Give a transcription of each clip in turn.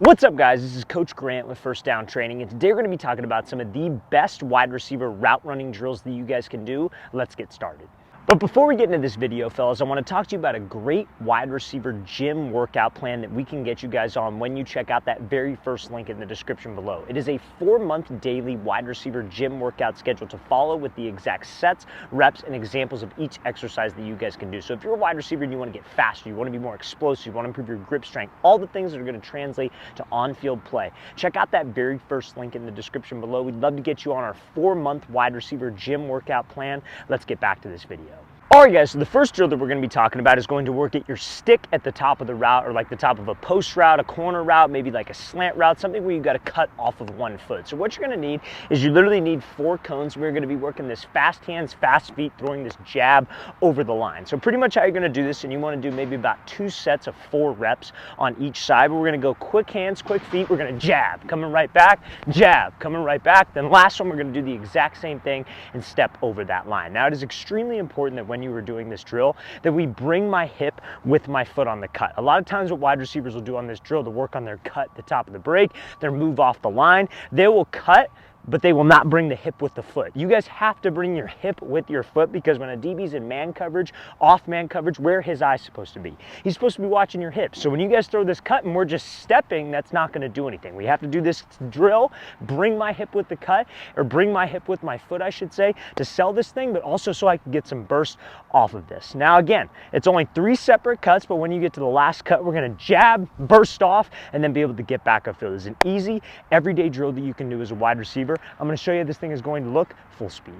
What's up, guys? This is Coach Grant with First Down Training, and today we're going to be talking about some of the best wide receiver route running drills that you guys can do. Let's get started. But before we get into this video, fellas, I want to talk to you about a great wide receiver gym workout plan that we can get you guys on when you check out that very first link in the description below. It is a 4-month daily wide receiver gym workout schedule to follow with the exact sets, reps, and examples of each exercise that you guys can do. So if you're a wide receiver and you want to get faster, you want to be more explosive, you want to improve your grip strength, all the things that are going to translate to on-field play, check out that very first link in the description below. We'd love to get you on our 4-month wide receiver gym workout plan. Let's get back to this video. Alright guys, so the first drill that we're going to be talking about is going to work at your stick at the top of the route, or like the top of a post route, a corner route, maybe like a slant route, something where you've got to cut off of one foot. So what you're going to need is you literally need 4 cones. We're going to be working this fast hands, fast feet, throwing this jab over the line. So pretty much how you're going to do this, and you want to do maybe about 2 sets of 4 reps on each side, but we're going to go quick hands, quick feet, we're going to jab, coming right back, jab, coming right back. Then last one, we're going to do the exact same thing and step over that line. Now it is extremely important that when you were doing this drill that we bring my hip with my foot on the cut. A lot of times what wide receivers will do on this drill to work on their cut at the top of the break, their move off the line, they will cut, but they will not bring the hip with the foot. You guys have to bring your hip with your foot, because when a DB's in man coverage, off man coverage, where his eye's supposed to be? He's supposed to be watching your hips. So when you guys throw this cut and we're just stepping, that's not going to do anything. We have to do this drill, bring my hip with the cut, or bring my hip with my foot, I should say, to sell this thing, but also so I can get some burst off of this. Now again, it's only 3 separate cuts, but when you get to the last cut, we're going to jab, burst off, and then be able to get back upfield. It's an easy, everyday drill that you can do as a wide receiver. I'm going to show you how this thing is going to look full speed.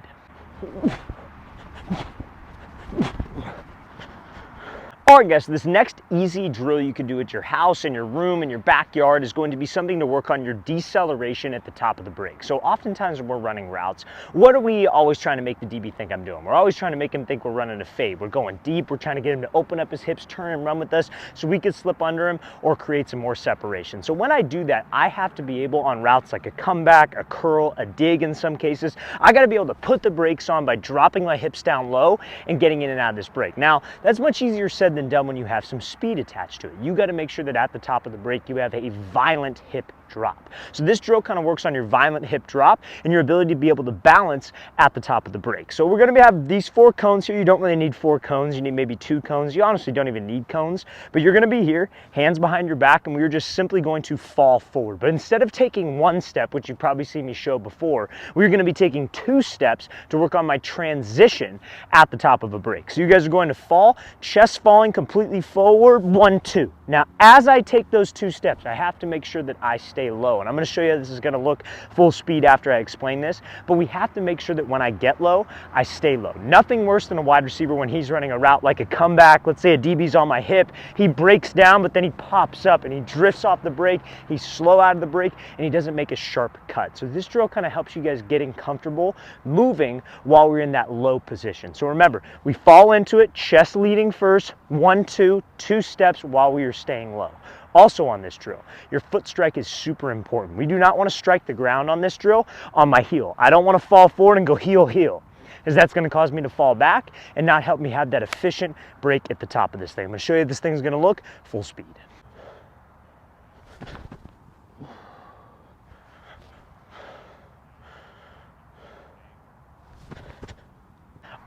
Alright guys, so this next easy drill you can do at your house, in your room, in your backyard is going to be something to work on your deceleration at the top of the break. So oftentimes when we're running routes, what are we always trying to make the DB think I'm doing? We're always trying to make him think we're running a fade. We're going deep, we're trying to get him to open up his hips, turn and run with us so we can slip under him or create some more separation. So when I do that, I have to be able, on routes like a comeback, a curl, a dig in some cases, I got to be able to put the brakes on by dropping my hips down low and getting in and out of this break. Now, that's much easier said than done when you have some speed attached to it. You got to make sure that at the top of the break you have a violent hip drop. So this drill kind of works on your violent hip drop and your ability to be able to balance at the top of the break. So we're going to have these 4 cones here. You don't really need 4 cones. You need maybe 2 cones. You honestly don't even need cones, but you're going to be here, hands behind your back, and we're just simply going to fall forward. But instead of taking 1 step, which you've probably seen me show before, we're going to be taking 2 steps to work on my transition at the top of a break. So you guys are going to fall, chest falling completely forward, 1, 2. Now, as I take those 2 steps, I have to make sure that I stay low. And I'm going to show you how this is going to look full speed after I explain this. But we have to make sure that when I get low, I stay low. Nothing worse than a wide receiver when he's running a route like a comeback. Let's say a DB's on my hip. He breaks down, but then he pops up and he drifts off the break. He's slow out of the break and he doesn't make a sharp cut. So this drill kind of helps you guys getting comfortable moving while we're in that low position. So remember, we fall into it, chest leading first, 1, 2, 2 steps while we are staying low. Also on this drill, your foot strike is super important. We do not want to strike the ground on this drill on my heel. I don't want to fall forward and go heel, heel, because that's going to cause me to fall back and not help me have that efficient break at the top of this thing. I'm going to show you how this thing's going to look full speed.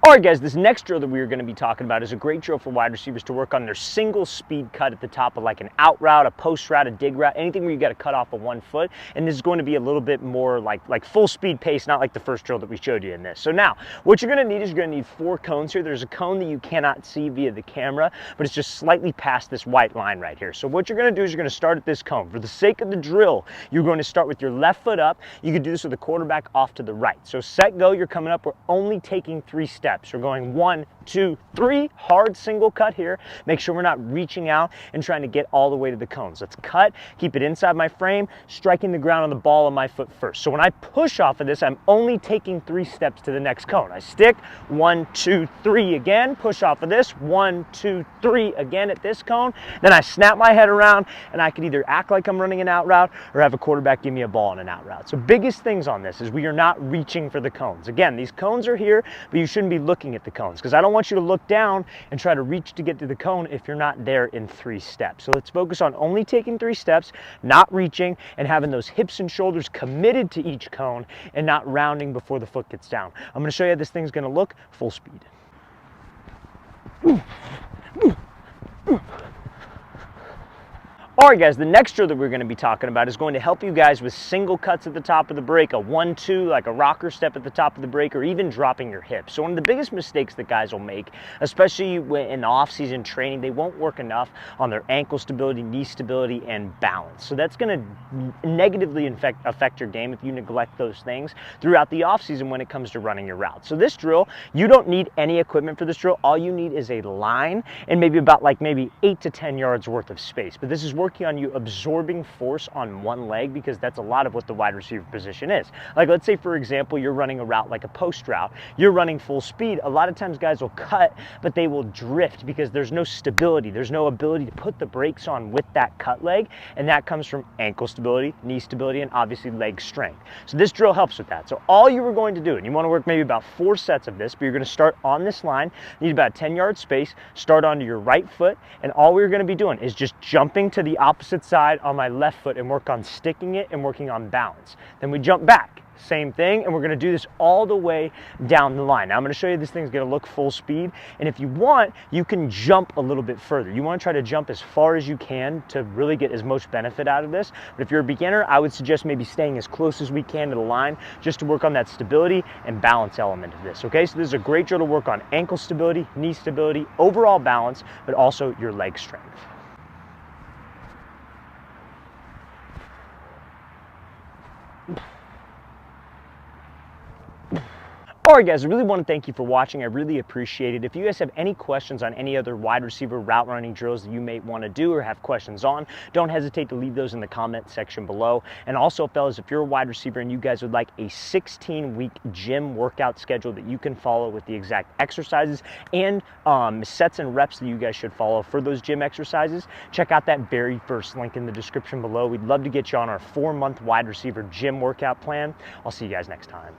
Alright guys, this next drill that we are going to be talking about is a great drill for wide receivers to work on their single speed cut at the top of like an out route, a post route, a dig route, anything where you got to cut off of 1 foot. And this is going to be a little bit more like full speed pace, not like the first drill that we showed you in this. So now, what you're going to need is you're going to need 4 cones here. There's a cone that you cannot see via the camera, but it's just slightly past this white line right here. So what you're going to do is you're going to start at this cone. For the sake of the drill, you're going to start with your left foot up. You can do this with the quarterback off to the right. So set, go, you're coming up. We're only taking 3 steps. We're going 1, 2, 3, hard single cut here. Make sure we're not reaching out and trying to get all the way to the cones. Let's cut, keep it inside my frame, striking the ground on the ball of my foot first. So when I push off of this, I'm only taking 3 steps to the next cone. I stick, 1, 2, 3 again, push off of this, 1, 2, 3 again at this cone. Then I snap my head around and I can either act like I'm running an out route or have a quarterback give me a ball in an out route. So biggest things on this is we are not reaching for the cones. Again, these cones are here, but you shouldn't be looking at the cones, because I don't want you to look down and try to reach to get to the cone if you're not there in 3 steps. So let's focus on only taking 3 steps, not reaching, and having those hips and shoulders committed to each cone and not rounding before the foot gets down. I'm going to show you how this thing's going to look full speed. All right, guys, the next drill that we're going to be talking about is going to help you guys with single cuts at the top of the break, a 1-2, like a rocker step at the top of the break, or even dropping your hips. So one of the biggest mistakes that guys will make, especially in the off-season training, they won't work enough on their ankle stability, knee stability, and balance. So that's going to negatively affect your game if you neglect those things throughout the off-season when it comes to running your route. So this drill, you don't need any equipment for this drill. All you need is a line and maybe about maybe 8 to 10 yards worth of space. But this is working on you absorbing force on one leg, because that's a lot of what the wide receiver position is. Like, let's say, for example, you're running a route like a post route, you're running full speed. A lot of times guys will cut, but they will drift because there's no stability. There's no ability to put the brakes on with that cut leg, and that comes from ankle stability, knee stability, and obviously leg strength. So this drill helps with that. So all you were going to do, and you want to work maybe about 4 sets of this, but you're going to start on this line, need about 10-yard space, start onto your right foot, and all we're going to be doing is just jumping to the opposite side on my left foot and work on sticking it and working on balance. Then we jump back, same thing, and we're going to do this all the way down the line. Now I'm going to show you this thing's going to look full speed, and if you want, you can jump a little bit further. You want to try to jump as far as you can to really get as much benefit out of this. But if you're a beginner, I would suggest maybe staying as close as we can to the line just to work on that stability and balance element of this. Okay, so this is a great drill to work on ankle stability, knee stability, overall balance, but also your leg strength. All right, guys, I really want to thank you for watching. I really appreciate it. If you guys have any questions on any other wide receiver route running drills that you may want to do or have questions on, don't hesitate to leave those in the comment section below. And also, fellas, if you're a wide receiver and you guys would like a 16-week gym workout schedule that you can follow with the exact exercises and sets and reps that you guys should follow for those gym exercises, check out that very first link in the description below. We'd love to get you on our 4-month wide receiver gym workout plan. I'll see you guys next time.